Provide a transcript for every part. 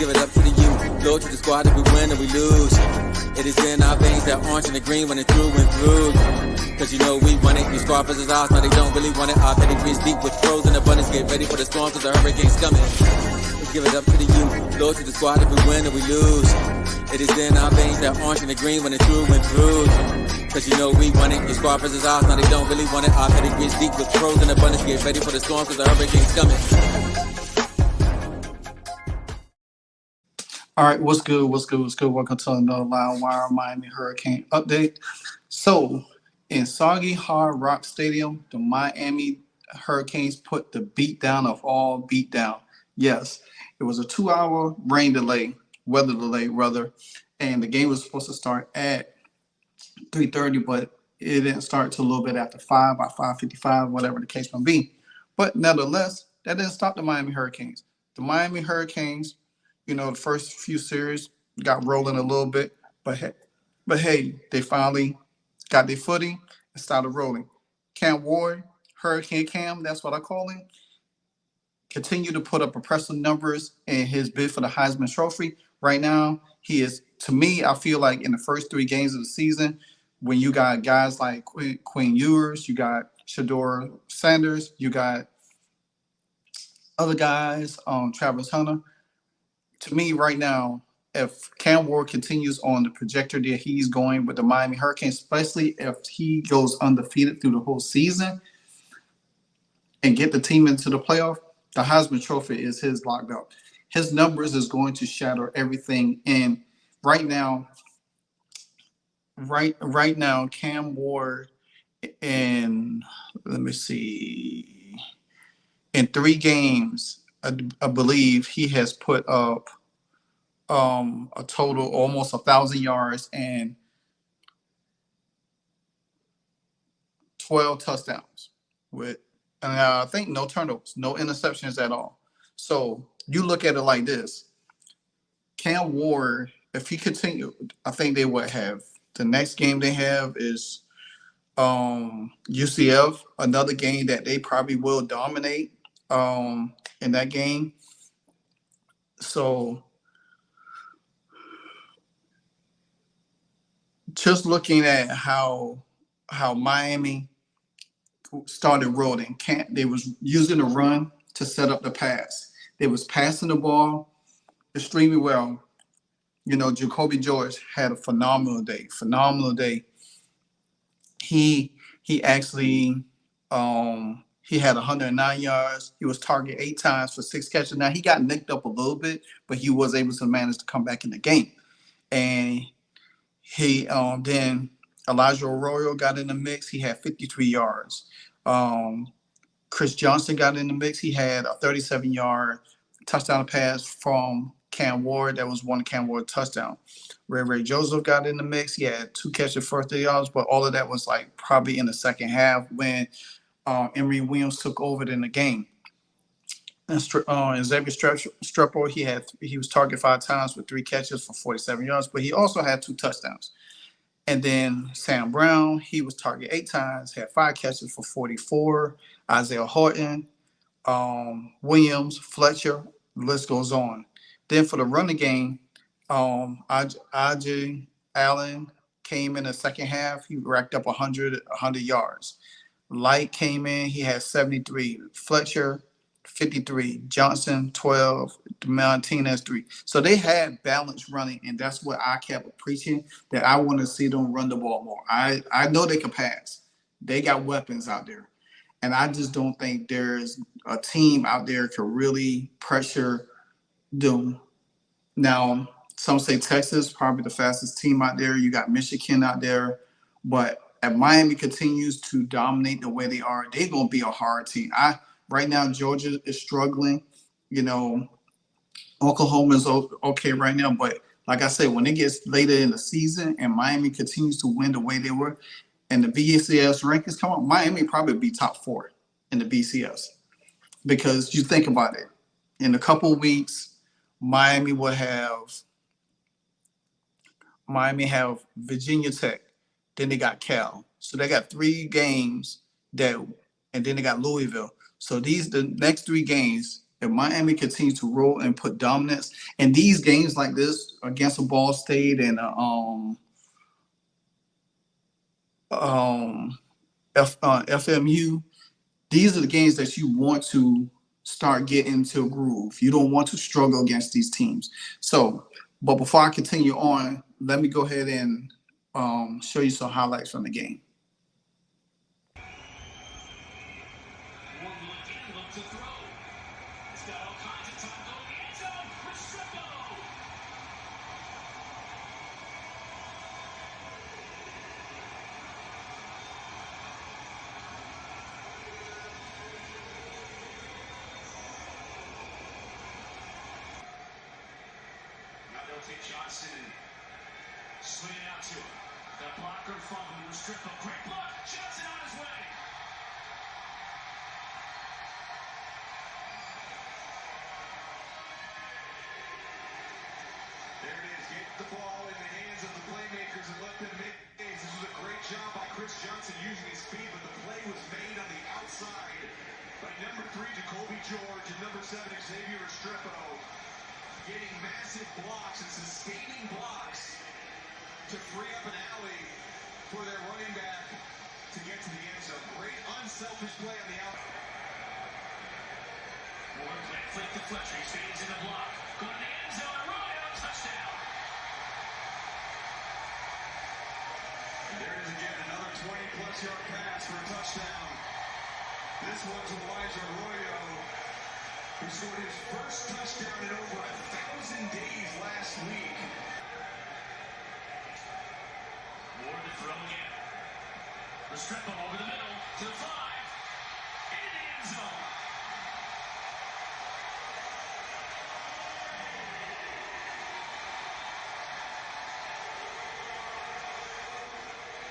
give it up to the youth. Loyal to the squad if we win or we lose. It is in our veins that orange and the green running through and through. Cause you know we want it. These squad versus ours, now they don't really want it. Our pedigrees deep with pros in abundance. Get ready for the storm cause the hurricane's coming. Let's give it up to the youth. Loyal to the squad if we win or we lose. It is in our veins that orange and the green running through and through. Cause you know we want it. These squad versus ours, now they don't really want it. Our pedigrees deep with pros in abundance. Get ready for the storm cause the hurricane's coming. All right, what's good? What's good? What's good? Welcome to another Loud Wire Miami Hurricane update. So, in soggy Hard Rock Stadium, the Miami Hurricanes put the beat down of all beat down. Yes, it was a 2-hour weather delay rather, and the game was supposed to start at 3:30, but it didn't start till a little bit after 5, by 5:55, whatever the case may be. But nevertheless, that didn't stop the Miami Hurricanes. The Miami Hurricanes, you know, the first few series got rolling a little bit, but hey, they finally got their footing and started rolling. Cam Ward, Hurricane Cam, that's what I call him, continue to put up impressive numbers in his bid for the Heisman Trophy. Right now, he is, to me, I feel like in the first 3 games of the season, when you got guys like Quinn Ewers, you got Shedeur Sanders, you got other guys, Travis Hunter. To me, right now, if Cam Ward continues on the trajectory that he's going with the Miami Hurricanes, especially if he goes undefeated through the whole season and get the team into the playoff, the Heisman Trophy is his locked up. His numbers is going to shatter everything. And right now, Cam Ward, in in 3 games, I believe he has put up a total almost 1,000 yards and 12 touchdowns with, and I think no turnovers, no interceptions at all. So you look at it like this: Cam Ward, if he continued, I think they would have, the next game they have is UCF, another game that they probably will dominate in that game. So just looking at how Miami started rolling, they was using the run to set up the pass. They was passing the ball extremely well. You know, Jacoby George had a phenomenal day. He actually he had 109 yards. He was targeted 8 times for 6 catches. Now he got nicked up a little bit, but he was able to manage to come back in the game. And he then Elijah Arroyo got in the mix. He had 53 yards. Chris Johnson got in the mix. He had a 37-yard touchdown pass from Cam Ward. That was one Cam Ward touchdown. Ray Joseph got in the mix. He had 2 catches for 30 yards, but all of that was like probably in the second half when Emory Williams took over in the game. And Xavier Strepo, he was targeted 5 times with 3 catches for 47 yards, but he also had 2 touchdowns. And then Sam Brown, he was targeted 8 times, had 5 catches for 44. Isaiah Horton, Williams, Fletcher, the list goes on. Then for the running game, Ajay Allen came in the second half. He racked up 100 yards. Light came in. He had 73. Fletcher, 53. Johnson, 12. Martinez, 3. So they had balance running, and that's what I kept preaching, that I want to see them run the ball more. I know they can pass. They got weapons out there. And I just don't think there's a team out there to really pressure them. Now, some say Texas, probably the fastest team out there. You got Michigan out there. But if Miami continues to dominate the way they are, they're going to be a hard team. Right now, Georgia is struggling. You know, Oklahoma is okay right now. But like I said, when it gets later in the season and Miami continues to win the way they were, and the BCS rankings come up, Miami probably be top 4 in the BCS. Because you think about it, in a couple of weeks, Miami have Virginia Tech, then they got Cal. So they got 3 games and then they got Louisville. So the next 3 games, if Miami continues to roll and put dominance, and these games like this against a Ball State and FMU, these are the games that you want to start getting into a groove. You don't want to struggle against these teams. So, but before I continue on, let me go ahead and show you some highlights from the game. Johnson swinging out to him. The blocker from Restrepo. Quick block. Johnson on his way. There it is. Get the ball in the hands of the playmakers and let them make plays. This was a great job by Chris Johnson using his speed, but the play was made on the outside by number 3, Jacoby George, and number 7, Xavier Restrepo. Getting massive blocks and sustaining blocks to free up an alley for their running back to get to the end zone. Great unselfish play on the outside. Moore flick to Fletcher. He stays in the block. Going to the end zone. Arroyo, touchdown. And there it is again. Another 20-plus yard pass for a touchdown. This one's Elijah Arroyo, who scored his first touchdown in over 1,000 days last week. Moore to throw again. Restrepo over the middle to the 5. Into the end zone.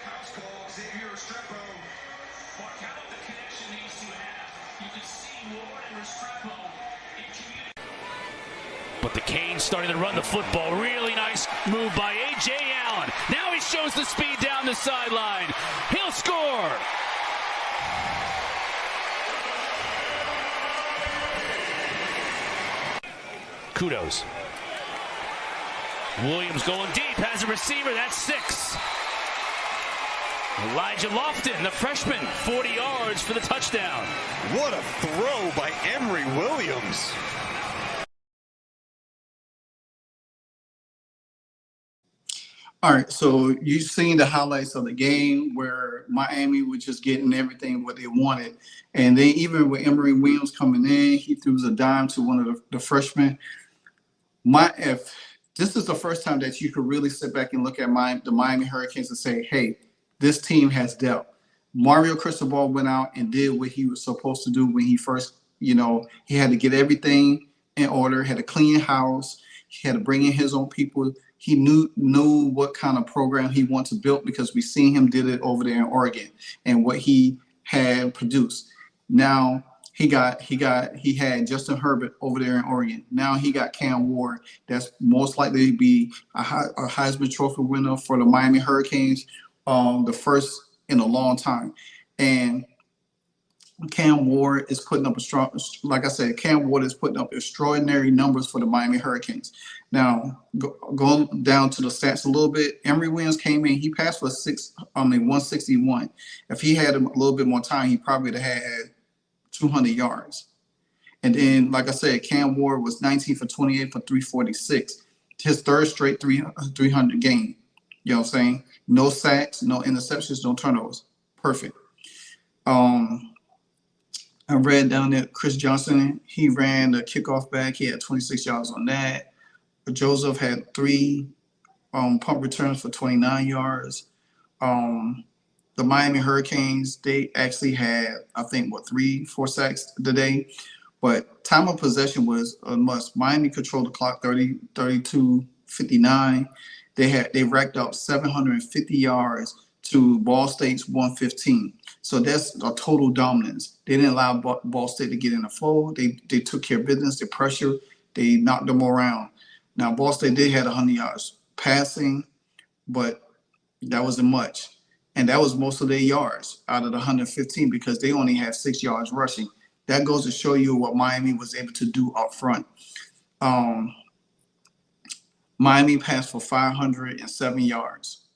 House call, Xavier Restrepo. Mark, how about the connection these two have? You can see Ward and Restrepo in community. But the Canes starting to run the football. Really nice move by A.J. Allen. Now he shows the speed down the sideline. He'll score. Kudos. Williams going deep. Has a receiver. That's 6. Elijah Lofton, the freshman, 40 yards for the touchdown. What a throw by Emory Williams. All right, so you've seen the highlights of the game where Miami was just getting everything what they wanted. And then even with Emory Williams coming in, he threw a dime to one of the freshmen. If this is the first time that you could really sit back and look at the Miami Hurricanes and say, hey, this team has depth. Mario Cristobal went out and did what he was supposed to do when he first, he had to get everything in order, had a clean house, he had to bring in his own people. He knew what kind of program he wanted to build because we seen him did it over there in Oregon and what he had produced. Now he had Justin Herbert over there in Oregon. Now he got Cam Ward. That's most likely to be a Heisman Trophy winner for the Miami Hurricanes, the first in a long time. And Cam Ward is putting up Cam Ward is putting up extraordinary numbers for the Miami Hurricanes. Now, going down to the stats a little bit, Emory Williams came in, he passed for 161. If he had a little bit more time, he probably would have had 200 yards. And then, like I said, Cam Ward was 19 for 28 for 346. His third straight 300 game. You know what I'm saying? No sacks, no interceptions, no turnovers. Perfect. I read down there Chris Johnson, he ran the kickoff back. He had 26 yards on that. Joseph had 3 punt returns for 29 yards. The Miami Hurricanes, they actually had, I think, 3-4 sacks today. But time of possession was a must. Miami controlled the clock 32-59. They racked up 750 yards to Ball State's 115. So that's a total dominance. They didn't allow Ball State to get in the flow. They took care of business. They pressured. They knocked them around. Now, Ball State did have 100 yards passing, but that wasn't much. And that was most of their yards out of the 115 because they only had 6 yards rushing. that goes to show you what Miami was able to do up front. Miami passed for 507 yards.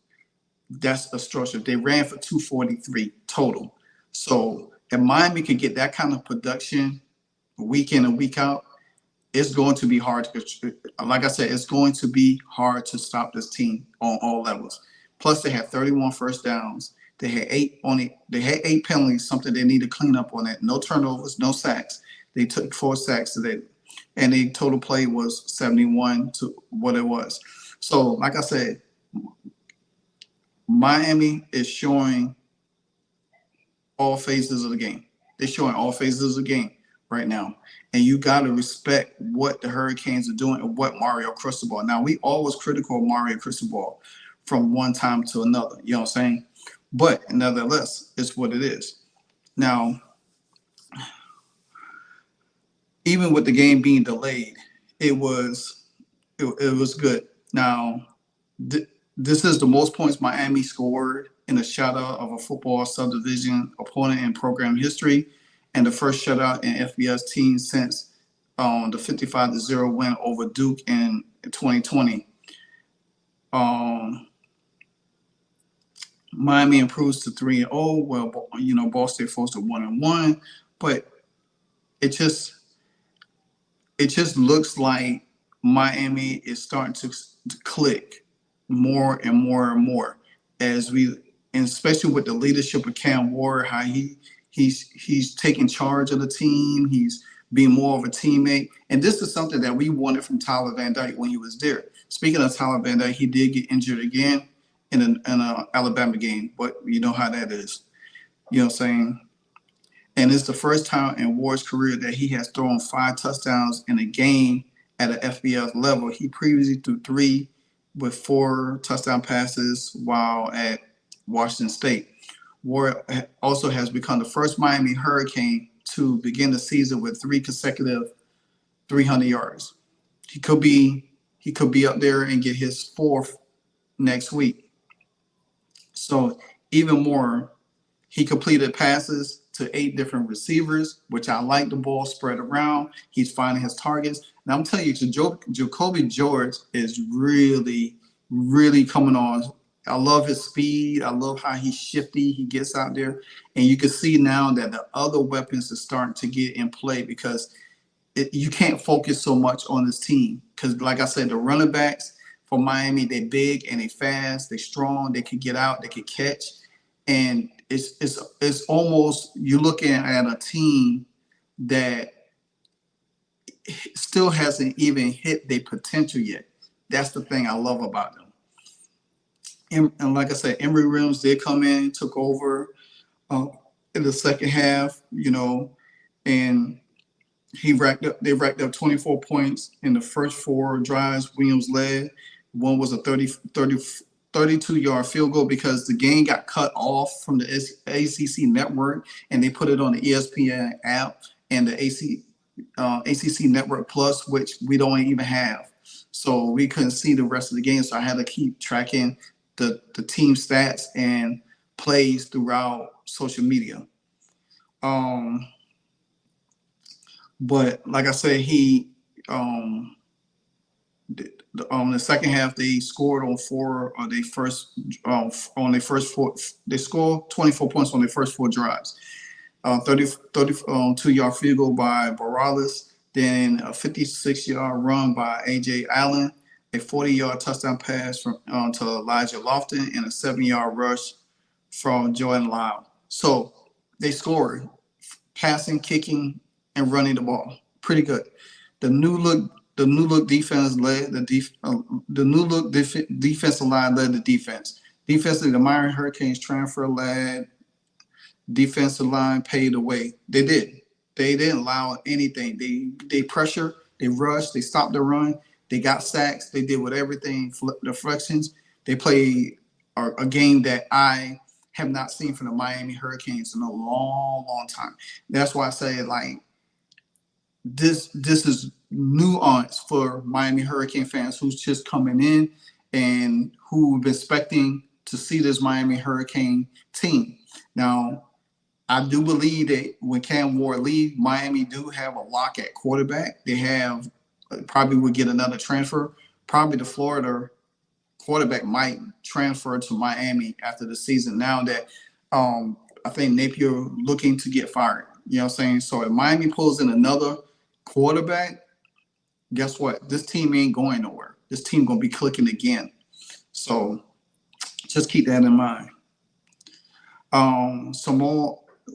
That's atrocious. They ran for 243 total. So if Miami could get that kind of production week in and week out, it's going to be hard to, like I said, it's going to be hard to stop this team on all levels. Plus, they had 31 first downs. They had 8 penalties, something they need to clean up on that. No turnovers, no sacks. They took 4 sacks today, and the total play was 71 to what it was. So, like I said, Miami is showing all phases of the game. They're showing all phases of the game right now. And you got to respect what the Hurricanes are doing and what Mario Cristobal. Now, we always critical of Mario Cristobal from one time to another. You know what I'm saying? But nevertheless, it's what it is. Now, even with the game being delayed, it was good. Now, this is the most points Miami scored in a shutout of a football subdivision opponent in program history, and the first shutout in FBS teams since the 55-0 win over Duke in 2020. Miami improves to 3-0. Well, you know, Ball State falls to 1-1, but it just looks like Miami is starting to click more and more and more as we, and especially with the leadership of Cam Ward, how he's taking charge of the team. He's being more of a teammate. And this is something that we wanted from Tyler Van Dyke when he was there. Speaking of Tyler Van Dyke, he did get injured again in an Alabama game, but you know how that is. You know what I'm saying? And it's the first time in Ward's career that he has thrown 5 touchdowns in a game at an FBS level. He previously threw 3 with 4 touchdown passes while at Washington State. Ward also has become the first Miami Hurricane to begin the season with 3 consecutive 300 yards. He could be up there and get his 4th next week. So even more, he completed passes to 8 different receivers, which I like. The ball spread around. He's finding his targets. Now I'm telling you, Jacoby George is really, really coming on. I love his speed. I love how he's shifty. He gets out there. And you can see now that the other weapons are starting to get in play because you can't focus so much on this team. Because like I said, the running backs for Miami, they're big and they fast. They're strong. They can get out. They can catch. And it's almost, you're looking at a team that still hasn't even hit their potential yet. That's the thing I love about them. And like I said, Emory Williams did come in, took over in the second half, you know, and they racked up 24 points in the first 4 drives Williams led. One was a 32-yard field goal because the game got cut off from the ACC network, and they put it on the ESPN app and the ACC Network Plus, which we don't even have. So we couldn't see the rest of the game, so I had to keep tracking the team stats and plays throughout social media. But like I said, the second half they scored on 4 on their first 4. They scored 24 points on their first 4 drives. 32-yard field goal by Borales, then a 56-yard run by A.J. Allen, a 40-yard touchdown pass to Elijah Lofton, and a 7-yard rush from Jordan Lyle. So they scored passing, kicking, and running the ball. Pretty good. The new look defense led defensive line led the defense. Defensively, the Miami Hurricanes transfer led. Defensive line paid the way. They did. They didn't allow anything. They pressure, they rushed, they stopped the run, they got sacks, they did with everything, deflections. They played a game that I have not seen from the Miami Hurricanes in a long, long time. That's why I say, like, this is nuance for Miami Hurricane fans who's just coming in and who've been expecting to see this Miami Hurricane team. Now, I do believe that when Cam Ward leaves, Miami do have a lock at quarterback. They have probably would get another transfer. Probably the Florida quarterback might transfer to Miami after the season. Now that I think Napier looking to get fired. You know what I'm saying? So if Miami pulls in another quarterback, guess what? This team ain't going nowhere. This team gonna be clicking again. So just keep that in mind.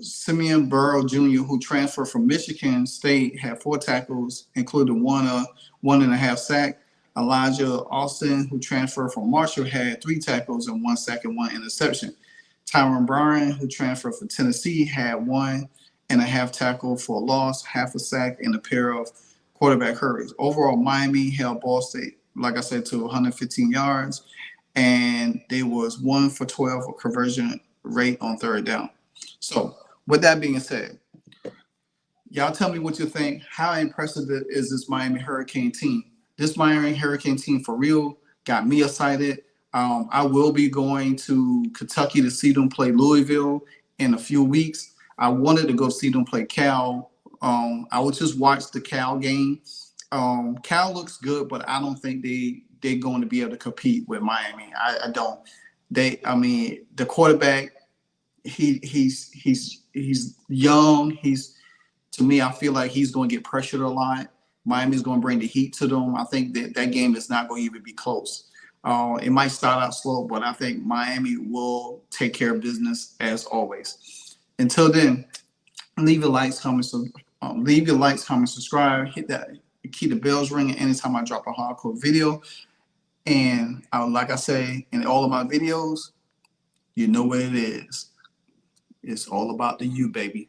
Simeon Burrow Jr., who transferred from Michigan State, had 4 tackles, including 1.5 sack. Elijah Austin, who transferred from Marshall, had 3 tackles and 1 sack and 1 interception. Tyron Bryan, who transferred from Tennessee, had 1.5 tackle for a loss, half a sack, and a pair of quarterback hurries. Overall, Miami held Ball State, like I said, to 115 yards, and they was 1 for 12 conversion rate on third down. So with that being said, y'all tell me what you think. How impressive is this Miami Hurricane team? This Miami Hurricane team for real got me excited. I will be going to Kentucky to see them play Louisville in a few weeks. I wanted to go see them play Cal. I would just watch the Cal game. Cal looks good, but I don't think they're going to be able to compete with Miami. I don't. The quarterback, he's young. To me, I feel like he's going to get pressured a lot. Miami's going to bring the heat to them. I think that game is not going to even be close. It might start out slow, but I think Miami will take care of business as always. Until then, leave your likes, comment, subscribe, hit that, keep the bells ringing anytime I drop a hardcore video. And like I say in all of my videos, you know what it is. It's all about the you, baby.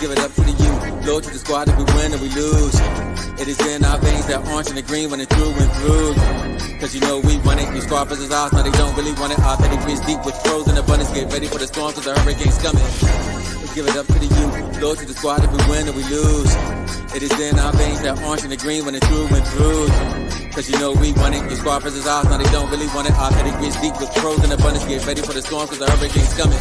Give it up to the youth. Low to the squad if we win or we lose. It is in our veins that orange and the green when it's through and through. Cause you know we want it. You squad versus ours. Now they don't really want it. Our pedigrees deep with pros in abundance. Get ready for the storm cause the hurricane's coming. Let's give it up to the youth. Low to the squad if we win or we lose. It is in our veins that orange and the green when it's through and through. Cause you know we want it. You squad versus ours. Now they don't really want it. Our pedigrees deep with pros in abundance. Get ready for the storm cause the hurricane's coming.